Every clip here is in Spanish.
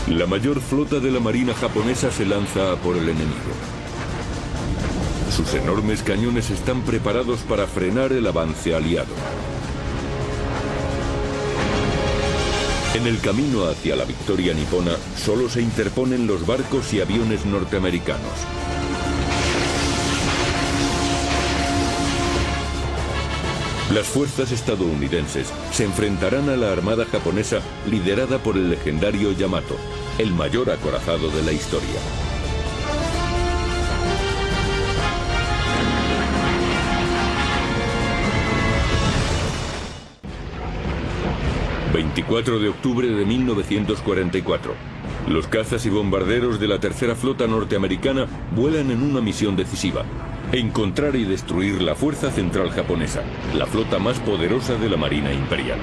La mayor flota de la marina japonesa se lanza a por el enemigo. Sus enormes cañones están preparados para frenar el avance aliado. En el camino hacia la victoria nipona, solo se interponen los barcos y aviones norteamericanos. Las fuerzas estadounidenses se enfrentarán a la armada japonesa liderada por el legendario Yamato, el mayor acorazado de la historia. ...24 de octubre de 1944... los cazas y bombarderos de la tercera flota norteamericana vuelan en una misión decisiva: encontrar y destruir la fuerza central japonesa, la flota más poderosa de la Marina Imperial.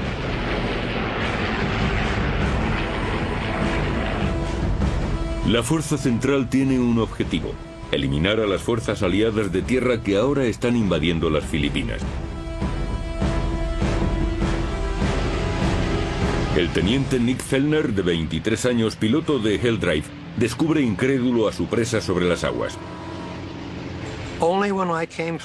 La fuerza central tiene un objetivo: eliminar a las fuerzas aliadas de tierra que ahora están invadiendo las Filipinas. El teniente Nick Fellner, de 23 años, piloto de Hell Drive, descubre incrédulo a su presa sobre las aguas.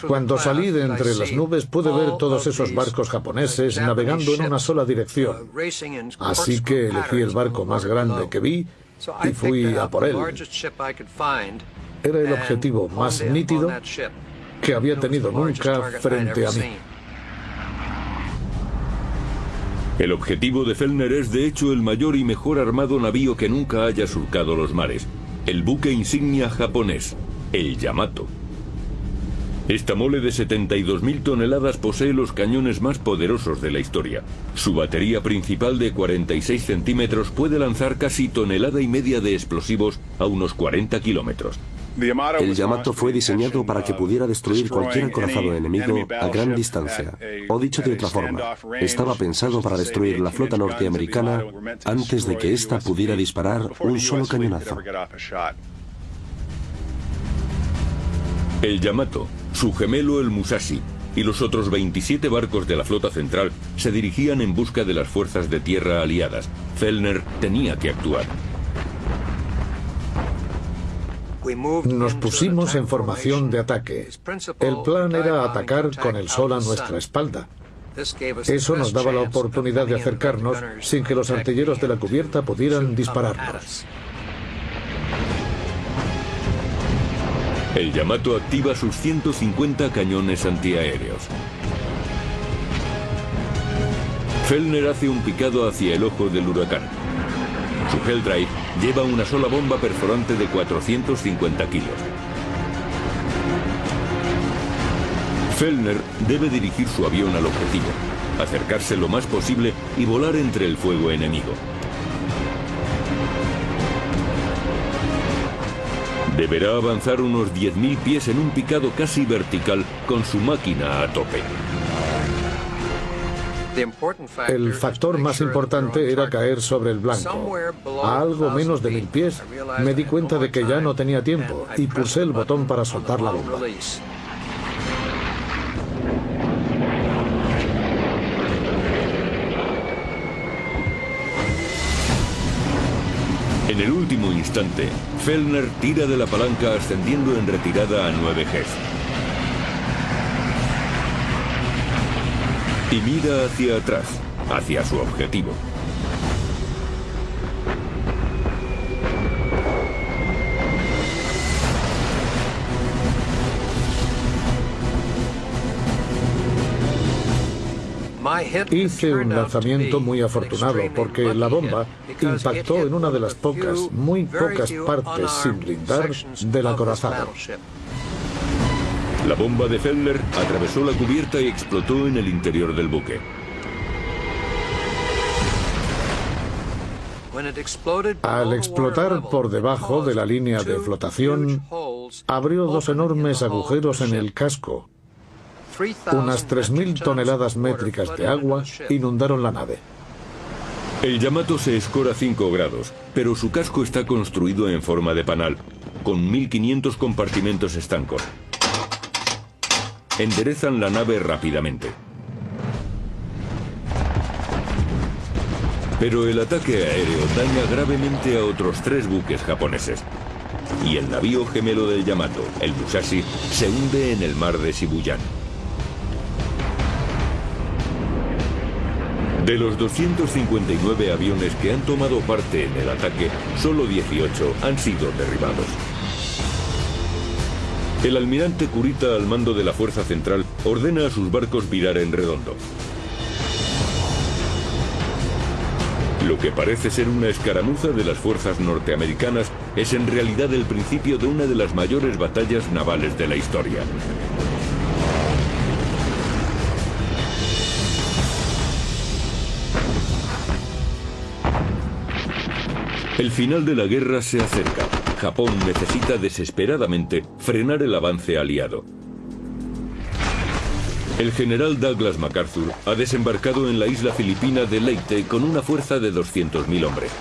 Cuando salí de entre las nubes pude ver todos esos barcos japoneses navegando en una sola dirección. Así que elegí el barco más grande que vi y fui a por él. Era el objetivo más nítido que había tenido nunca frente a mí. El objetivo de Fellner es de hecho el mayor y mejor armado navío que nunca haya surcado los mares: el buque insignia japonés, el Yamato. Esta mole de 72.000 toneladas posee los cañones más poderosos de la historia. Su batería principal de 46 centímetros puede lanzar casi 1,5 toneladas de explosivos a unos 40 kilómetros. El Yamato fue diseñado para que pudiera destruir cualquier acorazado enemigo a gran distancia. O dicho de otra forma, estaba pensado para destruir la flota norteamericana antes de que ésta pudiera disparar un solo cañonazo. El Yamato, su gemelo el Musashi y los otros 27 barcos de la flota central se dirigían en busca de las fuerzas de tierra aliadas. Fellner tenía que actuar. Nos pusimos en formación de ataque. El plan era atacar con el sol a nuestra espalda. Eso nos daba la oportunidad de acercarnos sin que los artilleros de la cubierta pudieran dispararnos. El Yamato activa sus 150 cañones antiaéreos. Fellner hace un picado hacia el ojo del huracán. Su Hell Drive lleva una sola bomba perforante de 450 kilos. Fellner debe dirigir su avión al objetivo, acercarse lo más posible y volar entre el fuego enemigo. Deberá avanzar unos 10.000 pies en un picado casi vertical con su máquina a tope. El factor más importante era caer sobre el blanco. A algo menos de 1.000 pies me di cuenta de que ya no tenía tiempo y pulsé el botón para soltar la bomba. En el último instante, Fellner tira de la palanca ascendiendo en retirada a 9 Gs. Y mira hacia atrás, hacia su objetivo. Hice un lanzamiento muy afortunado porque la bomba impactó en una de las muy pocas partes sin blindar del acorazado. La bomba de Fellner atravesó la cubierta y explotó en el interior del buque. Al explotar por debajo de la línea de flotación, abrió 2 enormes agujeros en el casco. Unas 3.000 toneladas métricas de agua inundaron la nave. El Yamato se escora 5 grados, pero su casco está construido en forma de panal, con 1.500 compartimentos estancos. Enderezan la nave rápidamente. Pero el ataque aéreo daña gravemente a otros 3 buques japoneses. Y el navío gemelo del Yamato, el Musashi, se hunde en el mar de Shibuya. De los 259 aviones que han tomado parte en el ataque, solo 18 han sido derribados. El almirante Kurita, al mando de la fuerza central, ordena a sus barcos virar en redondo. Lo que parece ser una escaramuza de las fuerzas norteamericanas es en realidad el principio de una de las mayores batallas navales de la historia. El final de la guerra se acerca. Japón necesita desesperadamente frenar el avance aliado. El general Douglas MacArthur ha desembarcado en la isla filipina de Leyte con una fuerza de 200.000 hombres.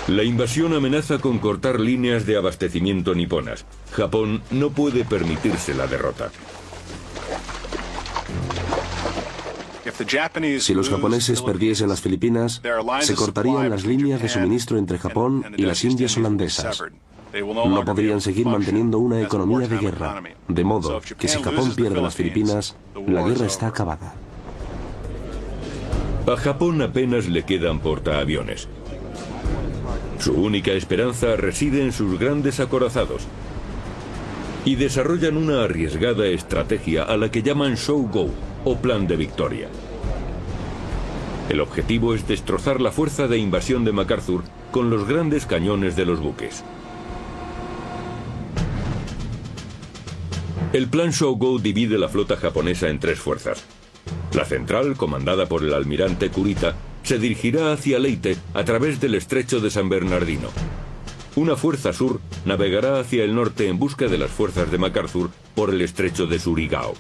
La invasión amenaza con cortar líneas de abastecimiento niponas. Japón no puede permitirse la derrota. Si los japoneses perdiesen las Filipinas, se cortarían las líneas de suministro entre Japón y las Indias holandesas. No podrían seguir manteniendo una economía de guerra, de modo que si Japón pierde las Filipinas, la guerra está acabada. A Japón apenas le quedan portaaviones. Su única esperanza reside en sus grandes acorazados. Y desarrollan una arriesgada estrategia a la que llaman Show-Go, o Plan de Victoria. El objetivo es destrozar la fuerza de invasión de MacArthur con los grandes cañones de los buques. El plan Show-Go divide la flota japonesa en 3 fuerzas. La central, comandada por el almirante Kurita, se dirigirá hacia Leyte a través del estrecho de San Bernardino. Una fuerza sur navegará hacia el norte en busca de las fuerzas de MacArthur por el estrecho de Surigao.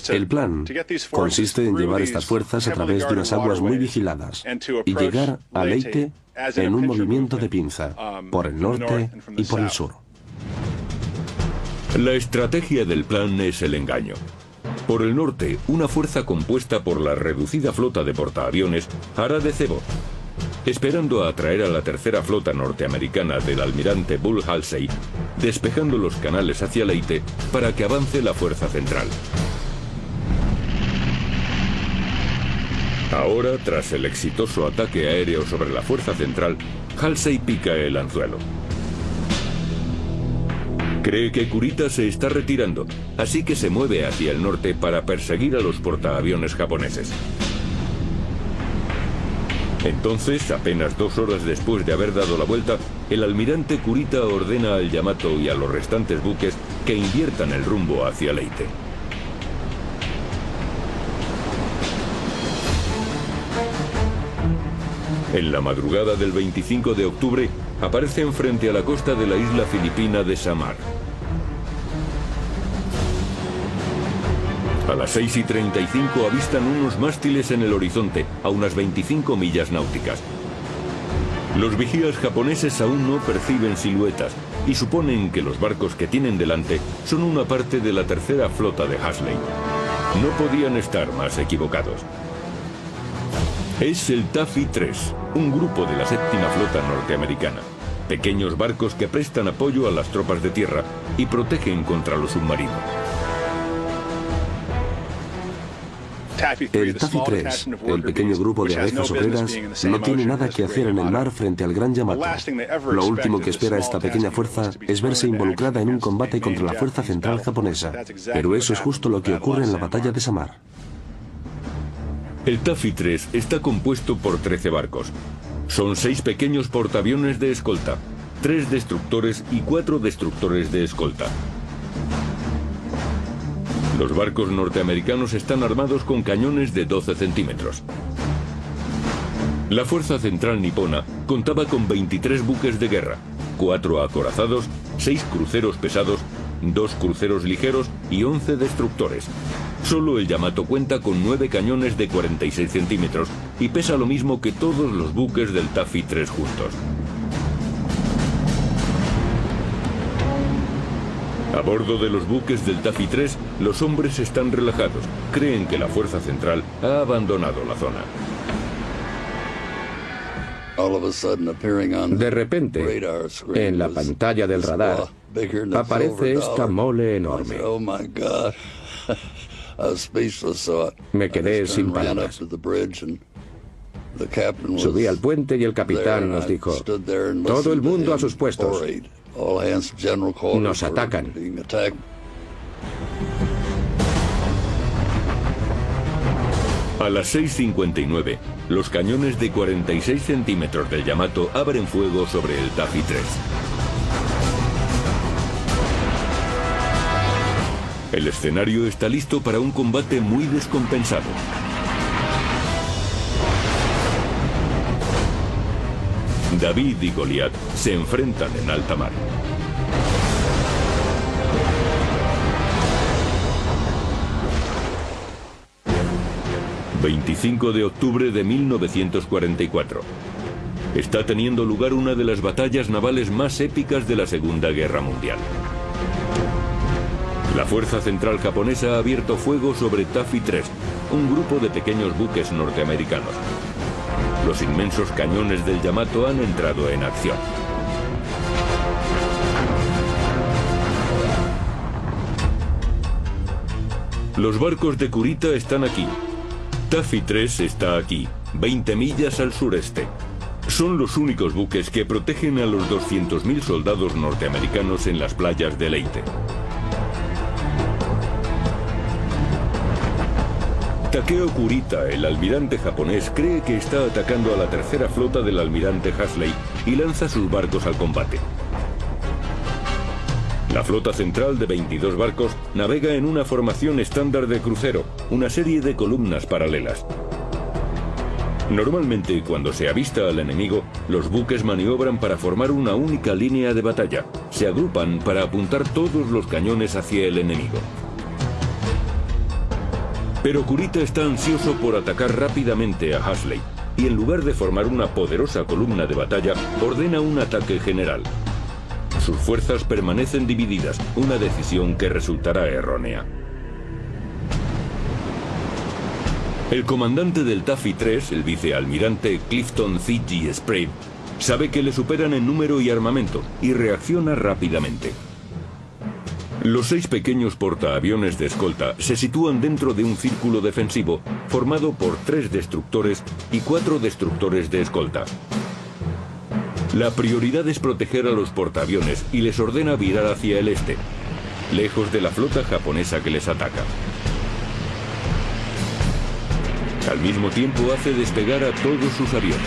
El plan consiste en llevar estas fuerzas a través de unas aguas muy vigiladas y llegar a Leyte en un movimiento de pinza, por el norte y por el sur. La estrategia del plan es el engaño. Por el norte, una fuerza compuesta por la reducida flota de portaaviones hará de cebo, esperando a atraer a la tercera flota norteamericana del almirante Bull Halsey, despejando los canales hacia Leyte para que avance la fuerza central. Ahora, tras el exitoso ataque aéreo sobre la fuerza central, Halsey pica el anzuelo. Cree que Kurita se está retirando, así que se mueve hacia el norte para perseguir a los portaaviones japoneses. Entonces, apenas 2 horas después de haber dado la vuelta, el almirante Kurita ordena al Yamato y a los restantes buques que inviertan el rumbo hacia Leyte. En la madrugada del 25 de octubre, aparecen frente a la costa de la isla filipina de Samar. A las 6:35 avistan unos mástiles en el horizonte, a unas 25 millas náuticas. Los vigías japoneses aún no perciben siluetas y suponen que los barcos que tienen delante son una parte de la tercera flota de Halsey. No podían estar más equivocados. Es el Taffy 3, un grupo de la séptima flota norteamericana. Pequeños barcos que prestan apoyo a las tropas de tierra y protegen contra los submarinos. El Taffy 3, el pequeño grupo de abejas obreras, no tiene nada que hacer en el mar frente al gran Yamato. Lo último que espera esta pequeña fuerza es verse involucrada en un combate contra la fuerza central japonesa. Pero eso es justo lo que ocurre en la batalla de Samar. El Taffy 3 está compuesto por 13 barcos. Son 6 pequeños portaaviones de escolta, 3 destructores y 4 destructores de escolta. Los barcos norteamericanos están armados con cañones de 12 centímetros. La fuerza central nipona contaba con 23 buques de guerra, 4 acorazados, 6 cruceros pesados, 2 cruceros ligeros y 11 destructores. Solo el Yamato cuenta con 9 cañones de 46 centímetros y pesa lo mismo que todos los buques del Taffy 3 juntos. A bordo de los buques del Taffy 3, los hombres están relajados. Creen que la fuerza central ha abandonado la zona. De repente, en la pantalla del radar, aparece esta mole enorme. Me quedé sin palabras. Subí al puente y el capitán nos dijo: todo el mundo a sus puestos. Nos atacan. A las 6:59, los cañones de 46 centímetros del Yamato abren fuego sobre el Taffy 3. El escenario está listo para un combate muy descompensado. David y Goliat se enfrentan en alta mar. ...25 de octubre de 1944... está teniendo lugar una de las batallas navales más épicas de la Segunda Guerra Mundial. La fuerza central japonesa ha abierto fuego sobre Taffy 3, un grupo de pequeños buques norteamericanos. Los inmensos cañones del Yamato han entrado en acción. Los barcos de Kurita están aquí. Taffy 3 está aquí, 20 millas al sureste. Son los únicos buques que protegen a los 200.000 soldados norteamericanos en las playas de Leyte. Takeo Kurita, el almirante japonés, cree que está atacando a la tercera flota del almirante Hasley y lanza sus barcos al combate. La flota central de 22 barcos navega en una formación estándar de crucero, una serie de columnas paralelas. Normalmente, cuando se avista al enemigo, los buques maniobran para formar una única línea de batalla. Se agrupan para apuntar todos los cañones hacia el enemigo. Pero Kurita está ansioso por atacar rápidamente a Hasley, y en lugar de formar una poderosa columna de batalla, ordena un ataque general. Sus fuerzas permanecen divididas, una decisión que resultará errónea. El comandante del Taffy 3, el vicealmirante Clifton C.G. Sprague, sabe que le superan en número y armamento y reacciona rápidamente. Los 6 pequeños portaaviones de escolta se sitúan dentro de un círculo defensivo formado por 3 destructores y 4 destructores de escolta. La prioridad es proteger a los portaaviones y les ordena virar hacia el este, lejos de la flota japonesa que les ataca. Al mismo tiempo hace despegar a todos sus aviones.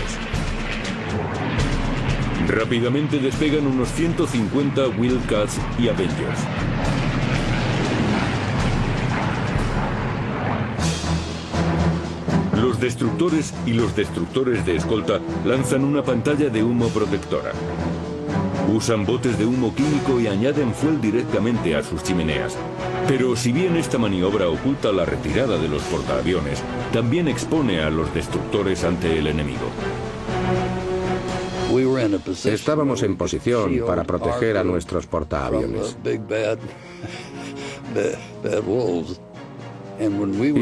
Rápidamente despegan unos 150 Wildcats y Avengers. Los destructores y los destructores de escolta lanzan una pantalla de humo protectora. Usan botes de humo químico y añaden fuel directamente a sus chimeneas. Pero si bien esta maniobra oculta la retirada de los portaaviones, también expone a los destructores ante el enemigo. Estábamos en posición para proteger a nuestros portaaviones. Y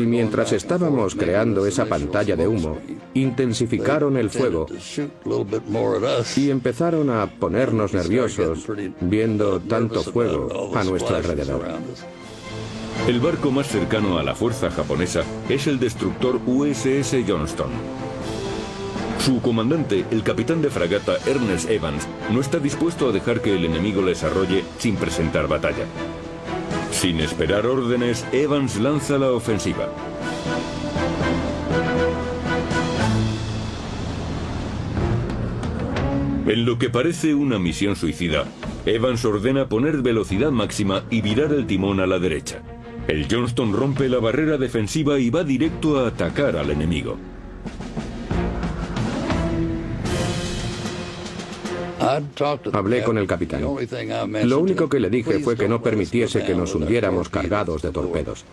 mientras estábamos creando esa pantalla de humo, intensificaron el fuego y empezaron a ponernos nerviosos viendo tanto fuego a nuestro alrededor. El barco más cercano a la fuerza japonesa es el destructor USS Johnston. Su comandante, el capitán de fragata Ernest Evans, no está dispuesto a dejar que el enemigo les arrolle sin presentar batalla. Sin esperar órdenes, Evans lanza la ofensiva. En lo que parece una misión suicida, Evans ordena poner velocidad máxima y virar el timón a la derecha. El Johnston rompe la barrera defensiva y va directo a atacar al enemigo. Hablé con el capitán. Lo único que le dije fue que no permitiese que nos hundiéramos cargados de torpedos.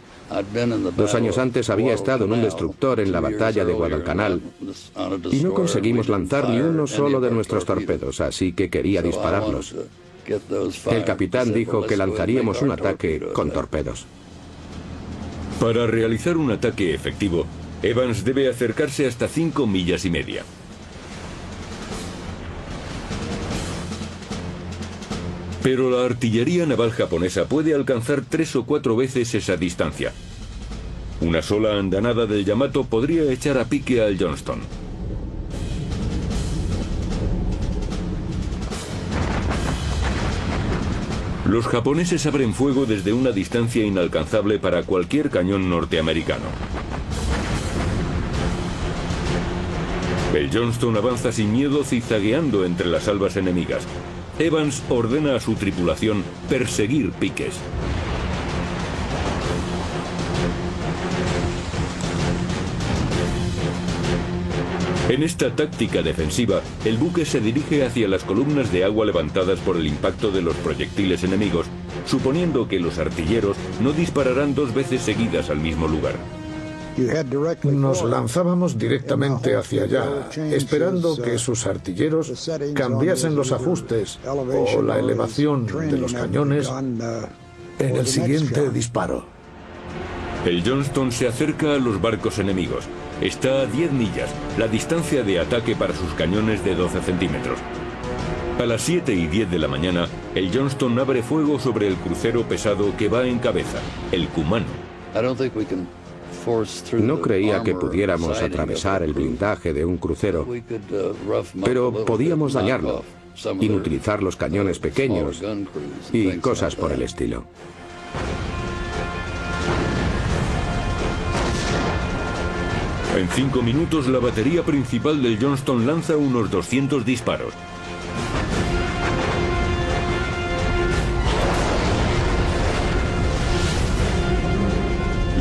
2 años antes había estado en un destructor en la batalla de Guadalcanal y no conseguimos lanzar ni uno solo de nuestros torpedos, así que quería dispararlos. El capitán dijo que lanzaríamos un ataque con torpedos. Para realizar un ataque efectivo, Evans debe acercarse hasta 5 millas y media. Pero la artillería naval japonesa puede alcanzar 3 o 4 veces esa distancia. Una sola andanada del Yamato podría echar a pique al Johnston. Los japoneses abren fuego desde una distancia inalcanzable para cualquier cañón norteamericano. El Johnston avanza sin miedo zigzagueando entre las albas enemigas. Evans ordena a su tripulación perseguir piques. En esta táctica defensiva, el buque se dirige hacia las columnas de agua levantadas por el impacto de los proyectiles enemigos, suponiendo que los artilleros no dispararán 2 veces seguidas al mismo lugar. Nos lanzábamos directamente hacia allá, esperando que sus artilleros cambiasen los ajustes o la elevación de los cañones en el siguiente disparo. El Johnston se acerca a los barcos enemigos. Está a 10 millas, la distancia de ataque para sus cañones de 12 centímetros. A las 7:10 de la mañana, el Johnston abre fuego sobre el crucero pesado que va en cabeza, el Kumano. No creía que pudiéramos atravesar el blindaje de un crucero, pero podíamos dañarlo, inutilizar los cañones pequeños y cosas por el estilo. En 5 minutos, la batería principal del Johnston lanza unos 200 disparos.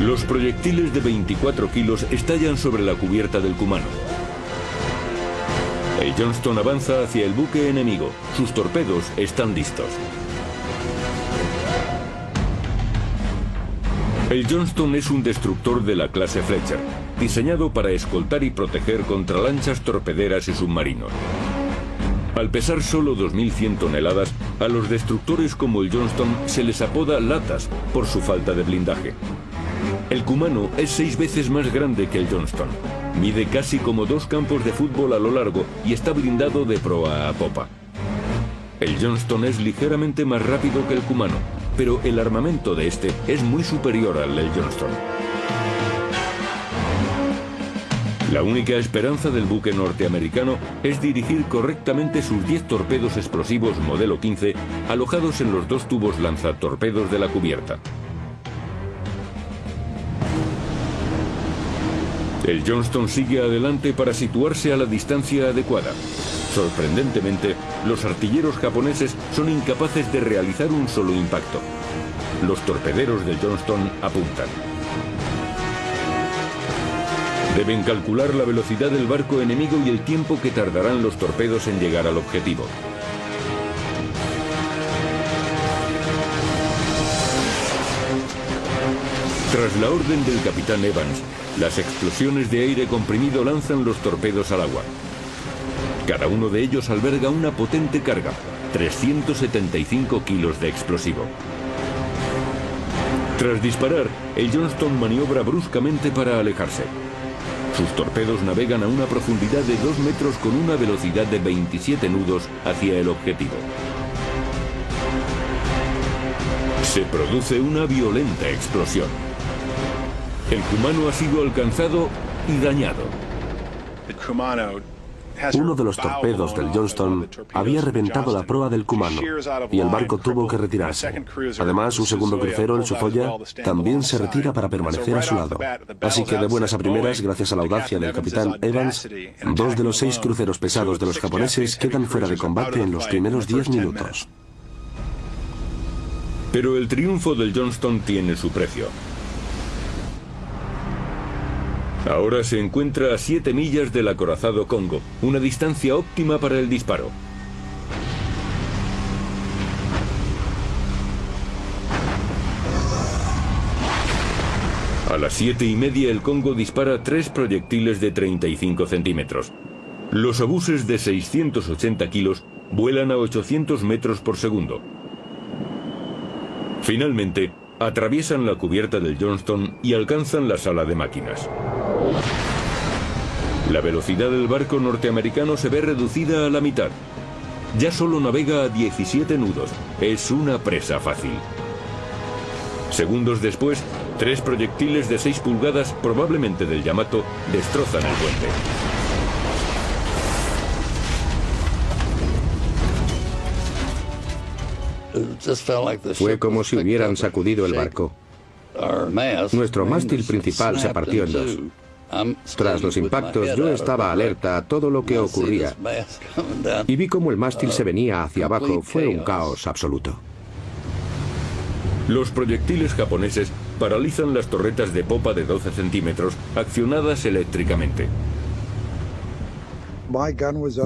Los proyectiles de 24 kilos estallan sobre la cubierta del Kumano. El Johnston avanza hacia el buque enemigo. Sus torpedos están listos. El Johnston es un destructor de la clase Fletcher, diseñado para escoltar y proteger contra lanchas torpederas y submarinos. Al pesar solo 2.100 toneladas, a los destructores como el Johnston se les apoda latas por su falta de blindaje. El Kumano es 6 veces más grande que el Johnston. Mide casi como 2 campos de fútbol a lo largo y está blindado de proa a popa. El Johnston es ligeramente más rápido que el Kumano, pero el armamento de este es muy superior al del Johnston. La única esperanza del buque norteamericano es dirigir correctamente sus 10 torpedos explosivos modelo 15 alojados en los 2 tubos lanzatorpedos de la cubierta. El Johnston sigue adelante para situarse a la distancia adecuada. Sorprendentemente, los artilleros japoneses son incapaces de realizar un solo impacto. Los torpederos del Johnston apuntan. Deben calcular la velocidad del barco enemigo y el tiempo que tardarán los torpedos en llegar al objetivo. Tras la orden del capitán Evans, las explosiones de aire comprimido lanzan los torpedos al agua. Cada uno de ellos alberga una potente carga, 375 kilos de explosivo. Tras disparar, el Johnston maniobra bruscamente para alejarse. Sus torpedos navegan a una profundidad de 2 metros con una velocidad de 27 nudos hacia el objetivo. Se produce una violenta explosión. El Kumano ha sido alcanzado y dañado. Uno de los torpedos del Johnston había reventado la proa del Kumano y el barco tuvo que retirarse. Además, un segundo crucero, el Suzoya, también se retira para permanecer a su lado. Así que de buenas a primeras, gracias a la audacia del capitán Evans, 2 de los 6 cruceros pesados de los japoneses quedan fuera de combate en los primeros 10 minutos. Pero el triunfo del Johnston tiene su precio. Ahora se encuentra a 7 millas del acorazado Congo, una distancia óptima para el disparo. A las 7:30 el Congo dispara 3 proyectiles de 35 centímetros. Los obuses de 680 kilos vuelan a 800 metros por segundo. Finalmente, atraviesan la cubierta del Johnston y alcanzan la sala de máquinas. La velocidad del barco norteamericano se ve reducida a la mitad. Ya solo navega a 17 nudos. Es una presa fácil. Segundos después, 3 proyectiles de 6 pulgadas, probablemente del Yamato, destrozan el puente. Fue como si hubieran sacudido el barco. Nuestro mástil principal se partió en dos. Tras los impactos, yo estaba alerta a todo lo que ocurría y vi cómo el mástil se venía hacia abajo. Fue un caos absoluto. Los proyectiles japoneses paralizan las torretas de popa de 12 centímetros accionadas eléctricamente.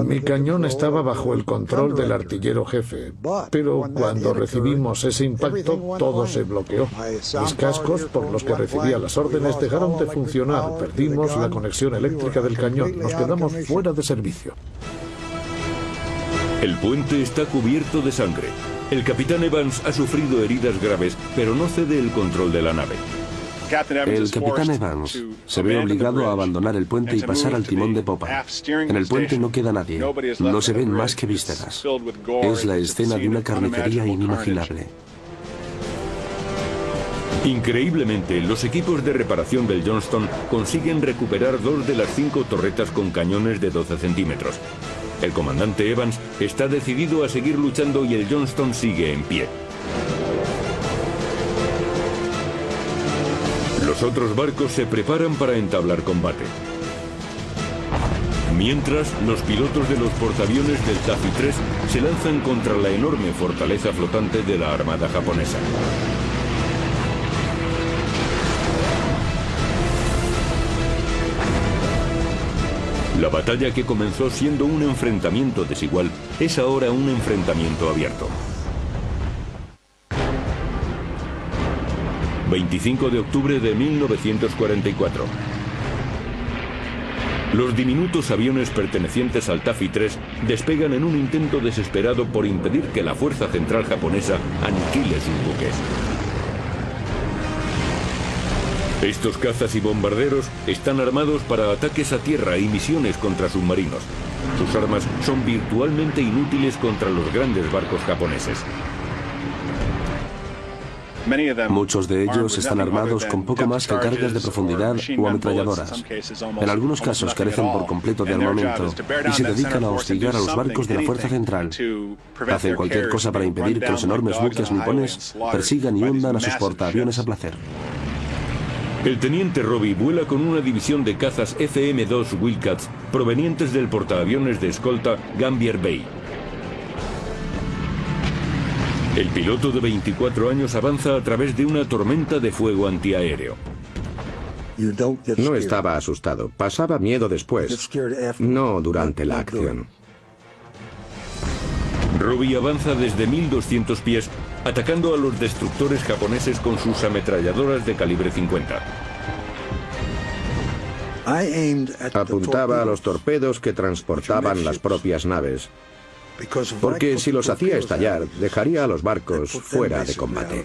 Mi cañón estaba bajo el control del artillero jefe, pero cuando recibimos ese impacto, todo se bloqueó. Mis cascos, por los que recibía las órdenes, dejaron de funcionar. Perdimos la conexión eléctrica del cañón. Nos quedamos fuera de servicio. El puente está cubierto de sangre. El capitán Evans ha sufrido heridas graves, pero no cede el control de la nave. El capitán Evans se ve obligado a abandonar el puente y pasar al timón de popa. En el puente no queda nadie. No se ven más que vísceras. Es la escena de una carnicería inimaginable. Increíblemente, los equipos de reparación del Johnston consiguen recuperar 2 de las 5 torretas con cañones de 12 centímetros. El comandante Evans está decidido a seguir luchando y el Johnston sigue en pie. Los otros barcos se preparan para entablar combate. Mientras, los pilotos de los portaaviones del Taffy 3 se lanzan contra la enorme fortaleza flotante de la armada japonesa. La batalla que comenzó siendo un enfrentamiento desigual es ahora un enfrentamiento abierto. 25 de octubre de 1944. Los diminutos aviones pertenecientes al Taffy 3 despegan en un intento desesperado por impedir que la fuerza central japonesa aniquile sus buques. Estos cazas y bombarderos están armados para ataques a tierra y misiones contra submarinos. Sus armas son virtualmente inútiles contra los grandes barcos japoneses. Muchos de ellos están armados con poco más que cargas de profundidad o ametralladoras. En algunos casos carecen por completo de armamento y se dedican a hostigar a los barcos de la fuerza central. Hacen cualquier cosa para impedir que los enormes buques nipones persigan y hundan a sus portaaviones a placer. El teniente Robbie vuela con una división de cazas FM-2 Wildcats provenientes del portaaviones de escolta Gambier Bay. El piloto de 24 años avanza a través de una tormenta de fuego antiaéreo. No estaba asustado, pasaba miedo después, no durante la acción. Robbie avanza desde 1200 pies, atacando a los destructores japoneses con sus ametralladoras de calibre 50. Apuntaba a los torpedos que transportaban las propias naves, porque si los hacía estallar, dejaría a los barcos fuera de combate.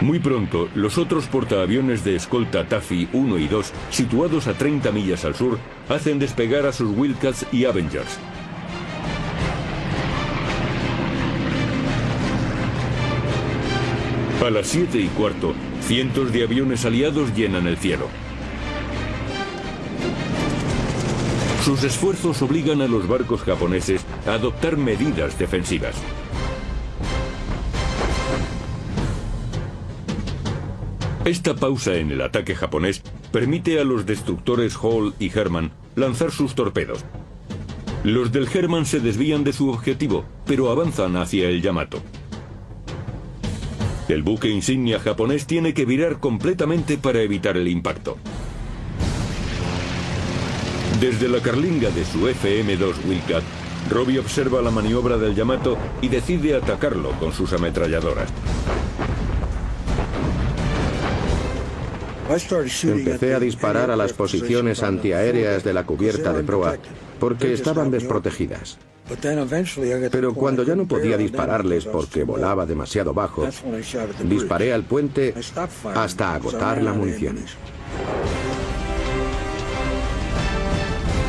Muy pronto, los otros portaaviones de escolta Taffy 1 y 2, situados a 30 millas al sur, hacen despegar a sus Wildcats y Avengers. A las 7:15, cientos de aviones aliados llenan el cielo. Sus esfuerzos obligan a los barcos japoneses a adoptar medidas defensivas. Esta pausa en el ataque japonés permite a los destructores Hall y Herman lanzar sus torpedos. Los del Herman se desvían de su objetivo, pero avanzan hacia el Yamato. El buque insignia japonés tiene que virar completamente para evitar el impacto. Desde la carlinga de su FM-2 Wildcat, Robbie observa la maniobra del Yamato y decide atacarlo con sus ametralladoras. Empecé a disparar a las posiciones antiaéreas de la cubierta de proa, porque estaban desprotegidas. Pero cuando ya no podía dispararles porque volaba demasiado bajo, disparé al puente hasta agotar la munición.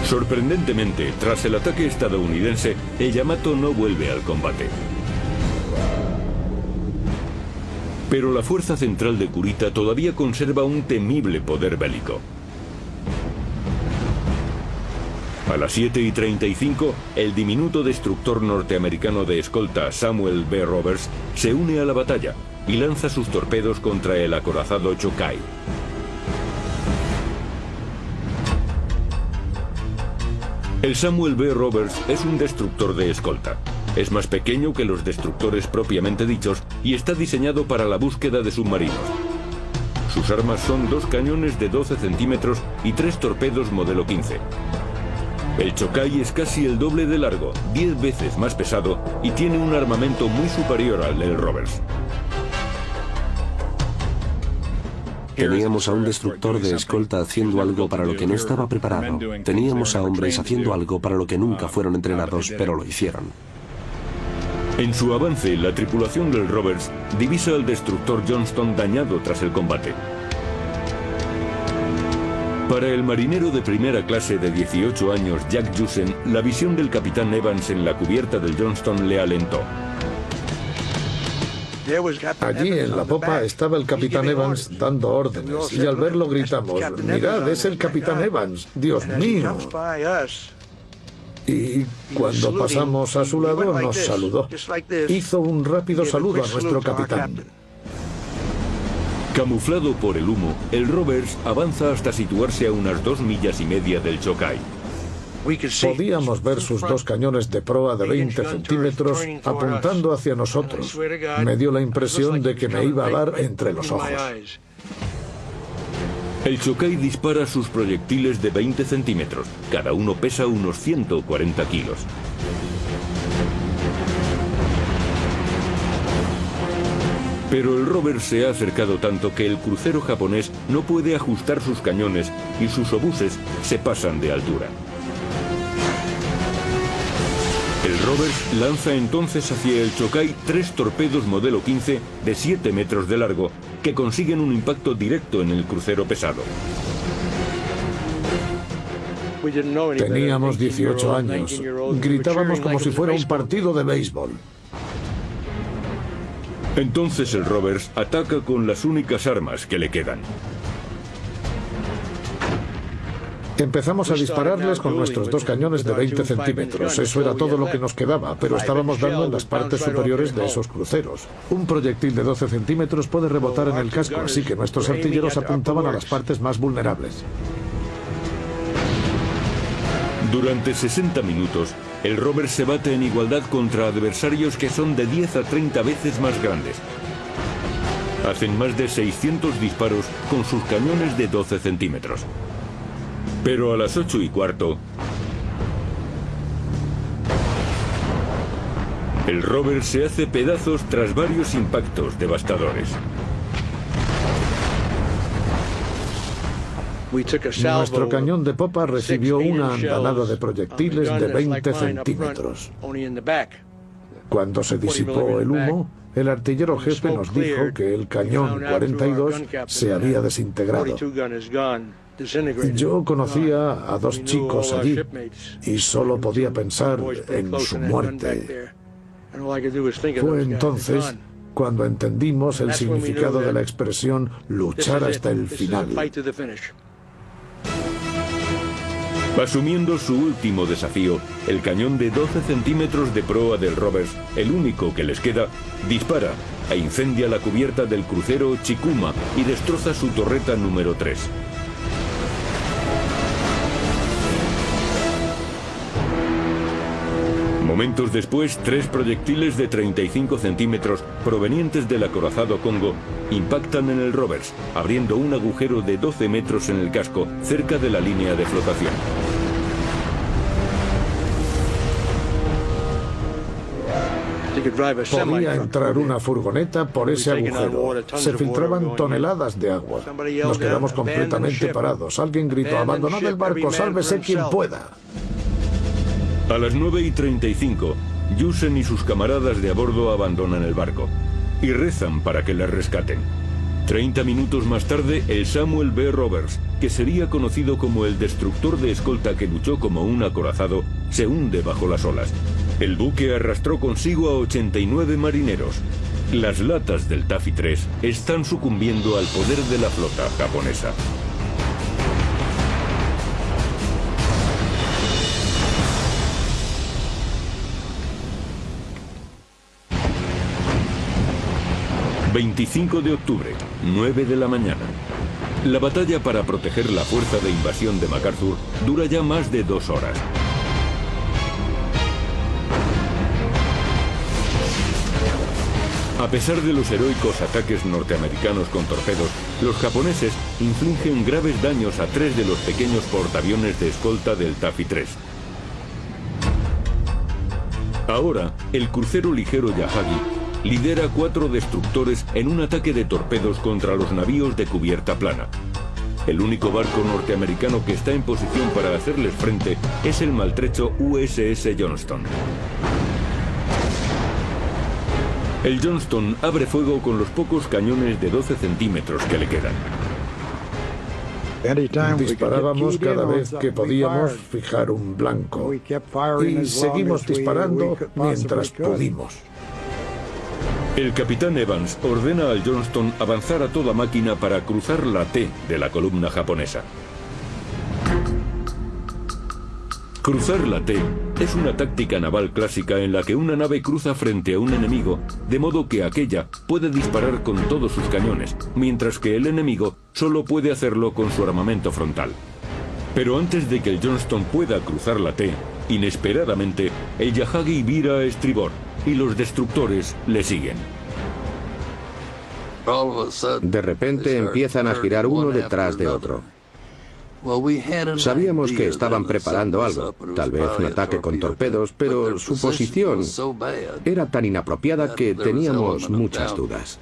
Sorprendentemente, tras el ataque estadounidense, el Yamato no vuelve al combate. Pero la fuerza central de Kurita todavía conserva un temible poder bélico. A las 7:35, el diminuto destructor norteamericano de escolta Samuel B. Roberts se une a la batalla y lanza sus torpedos contra el acorazado Chokai. El Samuel B. Roberts es un destructor de escolta. Es más pequeño que los destructores propiamente dichos y está diseñado para la búsqueda de submarinos. Sus armas son 2 cañones de 12 centímetros y 3 torpedos modelo 15. El Chokai es casi el doble de largo, 10 veces más pesado y tiene un armamento muy superior al del Roberts. Teníamos a un destructor de escolta haciendo algo para lo que no estaba preparado. Teníamos a hombres haciendo algo para lo que nunca fueron entrenados, pero lo hicieron. En su avance, la tripulación del Roberts divisa al destructor Johnston dañado tras el combate. Para el marinero de primera clase de 18 años, Jack Jusen, la visión del capitán Evans en la cubierta del Johnston le alentó. Allí en la popa estaba el capitán Evans dando órdenes y al verlo gritamos: «Mirad, es el capitán Evans, Dios mío». Y cuando pasamos a su lado nos saludó. Hizo un rápido saludo a nuestro capitán. Camuflado por el humo, el Roberts avanza hasta situarse a unas 2,5 millas del Chokai. Podíamos ver sus 2 cañones de proa de 20 centímetros apuntando hacia nosotros. Me dio la impresión de que me iba a dar entre los ojos. El Chokai dispara sus proyectiles de 20 centímetros. Cada uno pesa unos 140 kilos. Pero el Roberts se ha acercado tanto que el crucero japonés no puede ajustar sus cañones y sus obuses se pasan de altura. El Roberts lanza entonces hacia el Chokai 3 torpedos modelo 15 de 7 metros de largo que consiguen un impacto directo en el crucero pesado. Teníamos 18 años. Gritábamos como si fuera un partido de béisbol. Entonces el Roberts ataca con las únicas armas que le quedan. Empezamos a dispararles con nuestros 2 cañones de 20 centímetros. Eso era todo lo que nos quedaba, pero estábamos dando en las partes superiores de esos cruceros. Un proyectil de 12 centímetros puede rebotar en el casco, así que nuestros artilleros apuntaban a las partes más vulnerables. Durante 60 minutos, el Roberts se bate en igualdad contra adversarios que son de 10 a 30 veces más grandes. Hacen más de 600 disparos con sus cañones de 12 centímetros. Pero a las 8:15, el Roberts se hace pedazos tras varios impactos devastadores. Nuestro cañón de popa recibió una andanada de proyectiles de 20 centímetros. Cuando se disipó el humo, el artillero jefe nos dijo que el cañón 42 se había desintegrado. Yo conocía a 2 chicos allí y solo podía pensar en su muerte. Fue entonces cuando entendimos el significado de la expresión luchar hasta el final. Asumiendo su último desafío, el cañón de 12 centímetros de proa del Roberts, el único que les queda, dispara e incendia la cubierta del crucero Chikuma y destroza su torreta número 3. Momentos después, 3 proyectiles de 35 centímetros provenientes del acorazado Congo impactan en el Roberts, abriendo un agujero de 12 metros en el casco cerca de la línea de flotación. Podía entrar una furgoneta por ese agujero. Se filtraban toneladas de agua. Nos quedamos completamente parados. Alguien gritó: «¡Abandonad el barco! ¡Sálvese quien pueda!». A las 9:35, Yusen y sus camaradas de a bordo abandonan el barco y rezan para que les rescaten. 30 minutos más tarde, el Samuel B. Roberts, que sería conocido como el destructor de escolta que luchó como un acorazado, se hunde bajo las olas. El buque arrastró consigo a 89 marineros. Las latas del Taffy 3 están sucumbiendo al poder de la flota japonesa. ...25 de octubre, 9 de la mañana. La batalla para proteger la fuerza de invasión de MacArthur dura ya más de 2 horas. A pesar de los heroicos ataques norteamericanos con torpedos, los japoneses infligen graves daños a 3 de los pequeños portaaviones de escolta del Taffy 3. Ahora, el crucero ligero Yahagi lidera 4 destructores en un ataque de torpedos contra los navíos de cubierta plana. El único barco norteamericano que está en posición para hacerles frente es el maltrecho USS Johnston. El Johnston abre fuego con los pocos cañones de 12 centímetros que le quedan. Disparábamos cada vez que podíamos fijar un blanco y seguimos disparando mientras pudimos. El capitán Evans ordena al Johnston avanzar a toda máquina para cruzar la T de la columna japonesa. Cruzar la T es una táctica naval clásica en la que una nave cruza frente a un enemigo, de modo que aquella puede disparar con todos sus cañones, mientras que el enemigo solo puede hacerlo con su armamento frontal. Pero antes de que el Johnston pueda cruzar la T, inesperadamente, el Yahagi vira a estribor y los destructores le siguen. De repente empiezan a girar uno detrás de otro. Sabíamos que estaban preparando algo, tal vez un ataque con torpedos, pero su posición era tan inapropiada que teníamos muchas dudas.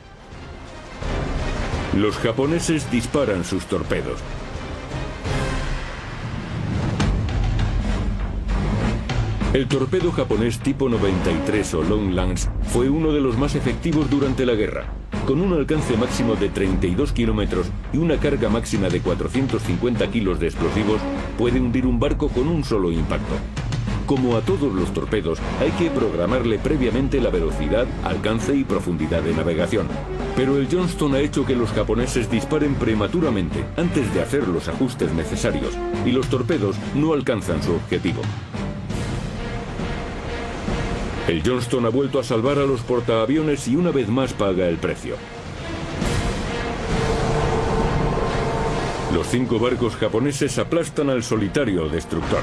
Los japoneses disparan sus torpedos. El torpedo japonés tipo 93 o Long Lance fue uno de los más efectivos durante la guerra. Con un alcance máximo de 32 kilómetros y una carga máxima de 450 kilos de explosivos, puede hundir un barco con un solo impacto. Como a todos los torpedos, hay que programarle previamente la velocidad, alcance y profundidad de navegación. Pero el Johnston ha hecho que los japoneses disparen prematuramente antes de hacer los ajustes necesarios, y los torpedos no alcanzan su objetivo. El Johnston ha vuelto a salvar a los portaaviones y una vez más paga el precio. Los 5 barcos japoneses aplastan al solitario destructor.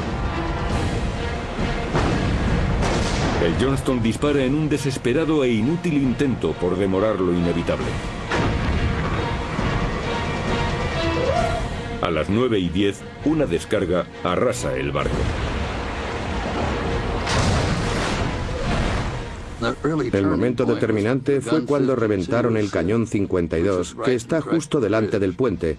El Johnston dispara en un desesperado e inútil intento por demorar lo inevitable. A las 9:10, una descarga arrasa el barco. El momento determinante fue cuando reventaron el cañón 52, que está justo delante del puente,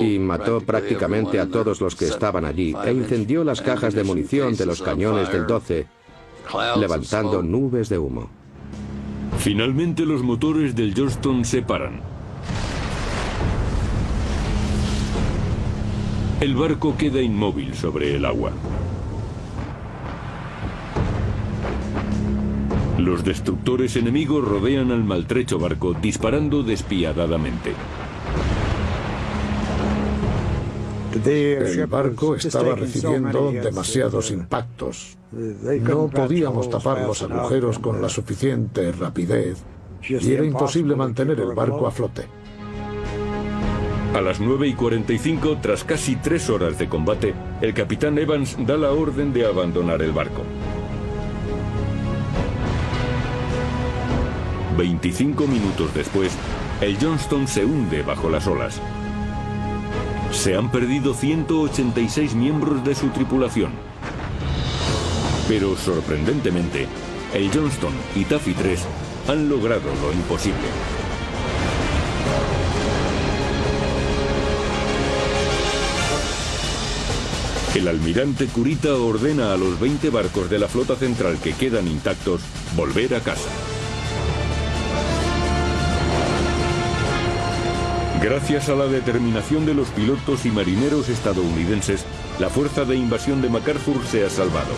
y mató prácticamente a todos los que estaban allí, e incendió las cajas de munición de los cañones del 12, levantando nubes de humo. Finalmente los motores del Johnston se paran. El barco queda inmóvil sobre el agua. Los destructores enemigos rodean al maltrecho barco disparando despiadadamente. El barco estaba recibiendo demasiados impactos. No podíamos tapar los agujeros con la suficiente rapidez y era imposible mantener el barco a flote. A las 9:45, tras casi 3 horas de combate, el capitán Evans da la orden de abandonar el barco. 25 minutos después, el Johnston se hunde bajo las olas. Se han perdido 186 miembros de su tripulación. Pero sorprendentemente, el Johnston y Taffy 3 han logrado lo imposible. El almirante Kurita ordena a los 20 barcos de la flota central que quedan intactos volver a casa. Gracias a la determinación de los pilotos y marineros estadounidenses, la fuerza de invasión de MacArthur se ha salvado.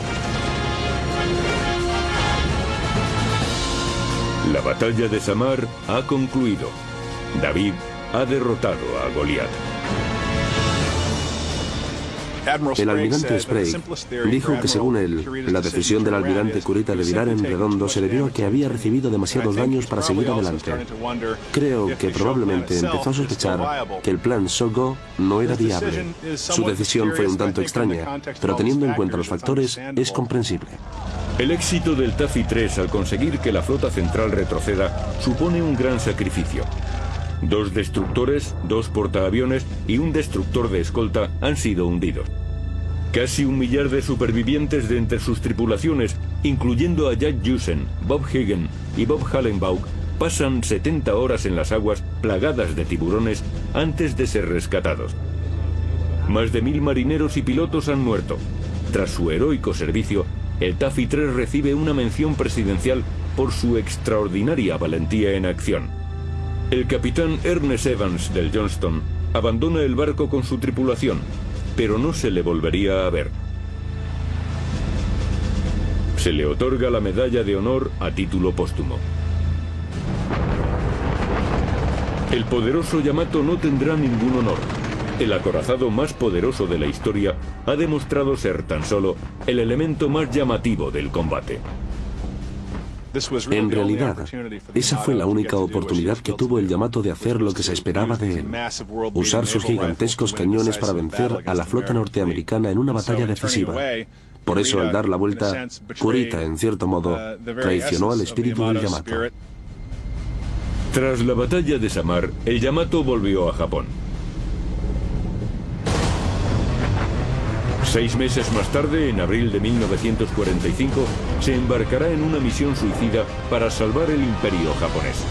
La batalla de Samar ha concluido. David ha derrotado a Goliat. El almirante Sprague dijo que según él, la decisión del almirante Kurita de virar en redondo se debió a que había recibido demasiados daños para seguir adelante. Creo que probablemente empezó a sospechar que el plan So-Go no era viable. Su decisión fue un tanto extraña, pero teniendo en cuenta los factores, es comprensible. El éxito del Taffy 3 al conseguir que la flota central retroceda supone un gran sacrificio. 2 destructores, 2 portaaviones y un destructor de escolta han sido hundidos. Casi 1 millar de supervivientes de entre sus tripulaciones, incluyendo a Jack Jusen, Bob Hagen y Bob Hallenbaugh, pasan 70 horas en las aguas plagadas de tiburones antes de ser rescatados. Más de 1000 marineros y pilotos han muerto. Tras su heroico servicio, el Taffy 3 recibe una mención presidencial por su extraordinaria valentía en acción. El capitán Ernest Evans del Johnston abandona el barco con su tripulación, pero no se le volvería a ver. Se le otorga la medalla de honor a título póstumo. El poderoso Yamato no tendrá ningún honor. El acorazado más poderoso de la historia ha demostrado ser tan solo el elemento más llamativo del combate. En realidad, esa fue la única oportunidad que tuvo el Yamato de hacer lo que se esperaba de él: usar sus gigantescos cañones para vencer a la flota norteamericana en una batalla decisiva. Por eso, al dar la vuelta, Kurita, en cierto modo, traicionó al espíritu del Yamato. Tras la batalla de Samar, el Yamato volvió a Japón. 6 meses más tarde, en abril de 1945, se embarcará en una misión suicida para salvar el imperio japonés.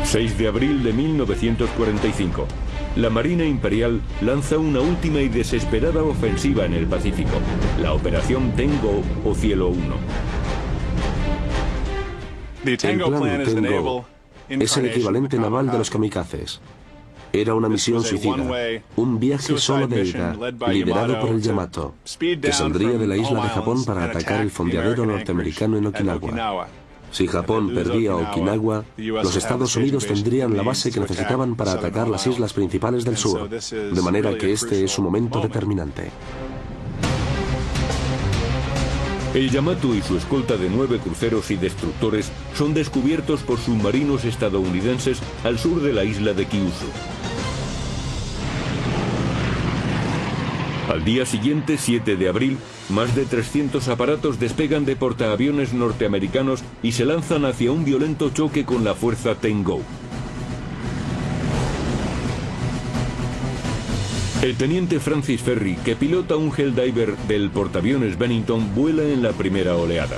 ...6 de abril de 1945... la Marina Imperial lanza una última y desesperada ofensiva en el Pacífico, la Operación Tengo o Cielo 1. El plan Tengo es el equivalente naval de los kamikazes. Era una misión suicida, un viaje solo de ida, liderado por el Yamato, que saldría de la isla de Japón para atacar el fondeadero norteamericano en Okinawa. Si Japón perdía Okinawa, los Estados Unidos tendrían la base que necesitaban para atacar las islas principales del sur, de manera que este es un momento determinante. El Yamato y su escolta de 9 cruceros y destructores son descubiertos por submarinos estadounidenses al sur de la isla de Kyushu. Al día siguiente, 7 de abril, más de 300 aparatos despegan de portaaviones norteamericanos y se lanzan hacia un violento choque con la fuerza Tengo. El teniente Francis Ferry, que pilota un Helldiver del portaaviones Bennington, vuela en la primera oleada.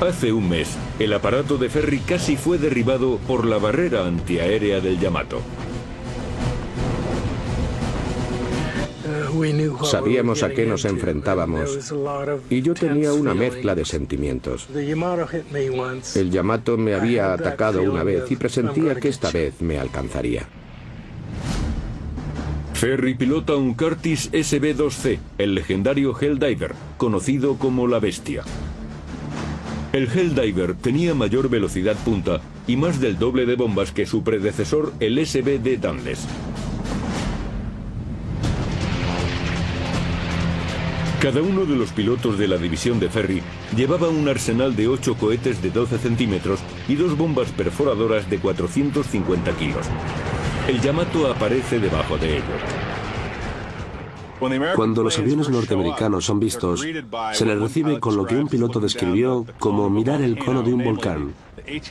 Hace un mes, el aparato de Ferry casi fue derribado por la barrera antiaérea del Yamato. Sabíamos a qué nos enfrentábamos y yo tenía una mezcla de sentimientos. El Yamato me había atacado una vez y presentía que esta vez me alcanzaría. Ferry pilota un Curtiss SB-2C, el legendario Helldiver, conocido como la Bestia. El Helldiver tenía mayor velocidad punta y más del doble de bombas que su predecesor, el SB-D Danles. Cada uno de los pilotos de la división de Ferry llevaba un arsenal de 8 cohetes de 12 centímetros y 2 bombas perforadoras de 450 kilos. El Yamato aparece debajo de ellos. Cuando los aviones norteamericanos son vistos, se les recibe con lo que un piloto describió como mirar el cono de un volcán,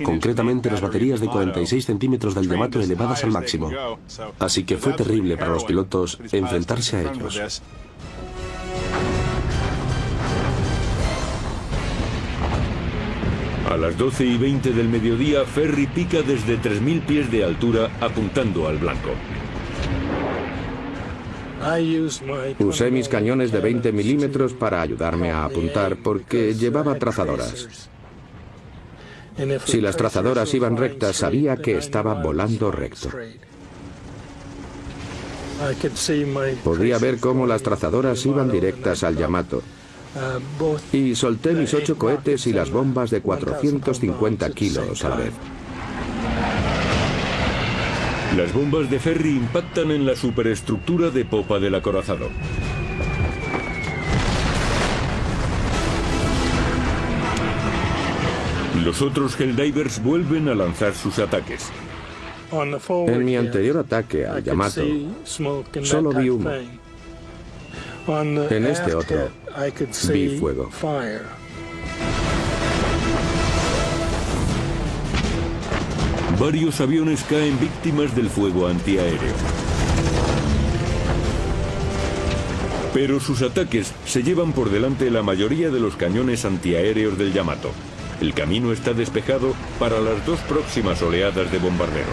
concretamente las baterías de 46 centímetros del Yamato elevadas al máximo. Así que fue terrible para los pilotos enfrentarse a ellos. A las 12:20 del mediodía, Ferry pica desde 3000 pies de altura apuntando al blanco. Usé mis cañones de 20 milímetros para ayudarme a apuntar porque llevaba trazadoras. Si las trazadoras iban rectas, sabía que estaba volando recto. Podía ver cómo las trazadoras iban directas al Yamato. Y solté mis 8 cohetes y las bombas de 450 kilos a la vez. Las bombas de Ferry impactan en la superestructura de popa del acorazado. Los otros Helldivers vuelven a lanzar sus ataques. En mi anterior ataque al Yamato, solo vi humo. En este otro, vi fuego. Varios aviones caen víctimas del fuego antiaéreo. Pero sus ataques se llevan por delante la mayoría de los cañones antiaéreos del Yamato. El camino está despejado para las 2 próximas oleadas de bombarderos.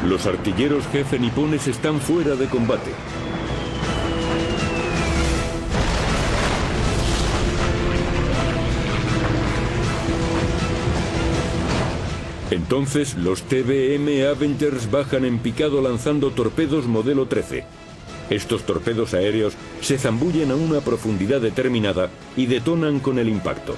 Los artilleros jefe nipones están fuera de combate. Entonces, los TBM Avengers bajan en picado lanzando torpedos modelo 13. Estos torpedos aéreos se zambullen a una profundidad determinada y detonan con el impacto.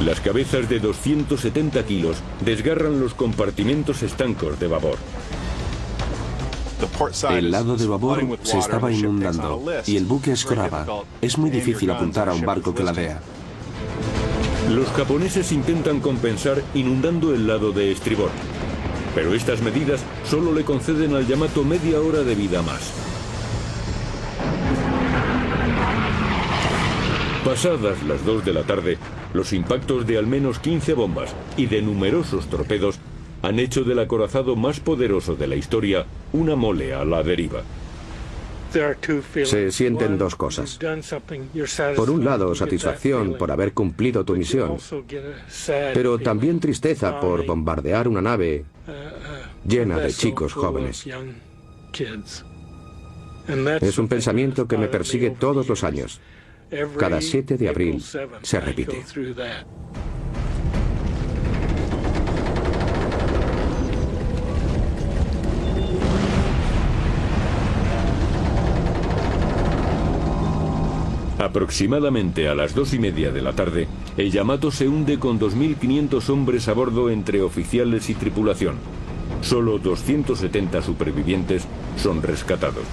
Las cabezas de 270 kilos desgarran los compartimentos estancos de babor. El lado de babor se estaba inundando y el buque escoraba. Es muy difícil apuntar a un barco que ladea. Los japoneses intentan compensar inundando el lado de estribor, pero estas medidas solo le conceden al Yamato media hora de vida más. Pasadas las 2 de la tarde, los impactos de al menos 15 bombas y de numerosos torpedos han hecho del acorazado más poderoso de la historia una mole a la deriva. Se sienten 2 cosas. Por un lado, satisfacción por haber cumplido tu misión, pero también tristeza por bombardear una nave llena de chicos jóvenes. Es un pensamiento que me persigue todos los años. Cada 7 de abril se repite. Aproximadamente a las 2:30 de la tarde, el Yamato se hunde con 2.500 hombres a bordo entre oficiales y tripulación. Solo 270 supervivientes son rescatados.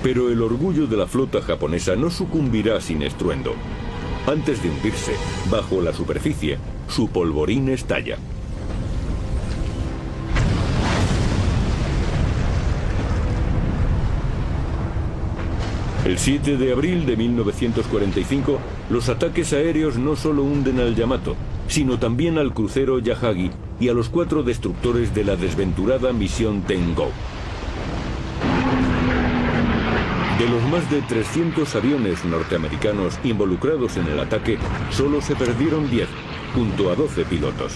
Pero el orgullo de la flota japonesa no sucumbirá sin estruendo. Antes de hundirse, bajo la superficie, su polvorín estalla. El 7 de abril de 1945, los ataques aéreos no solo hunden al Yamato, sino también al crucero Yahagi y a los 4 destructores de la desventurada misión Tengo. De los más de 300 aviones norteamericanos involucrados en el ataque, solo se perdieron 10, junto a 12 pilotos.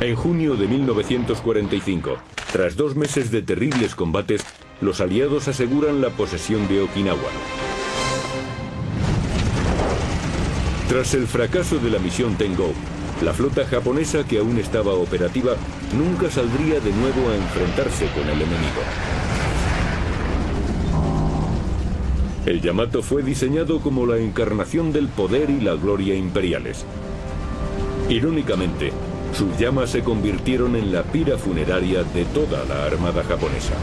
En junio de 1945, tras 2 meses de terribles combates, los aliados aseguran la posesión de Okinawa. Tras el fracaso de la misión Tengo, la flota japonesa, que aún estaba operativa, nunca saldría de nuevo a enfrentarse con el enemigo. El Yamato fue diseñado como la encarnación del poder y la gloria imperiales. Irónicamente, sus llamas se convirtieron en la pira funeraria de toda la armada japonesa.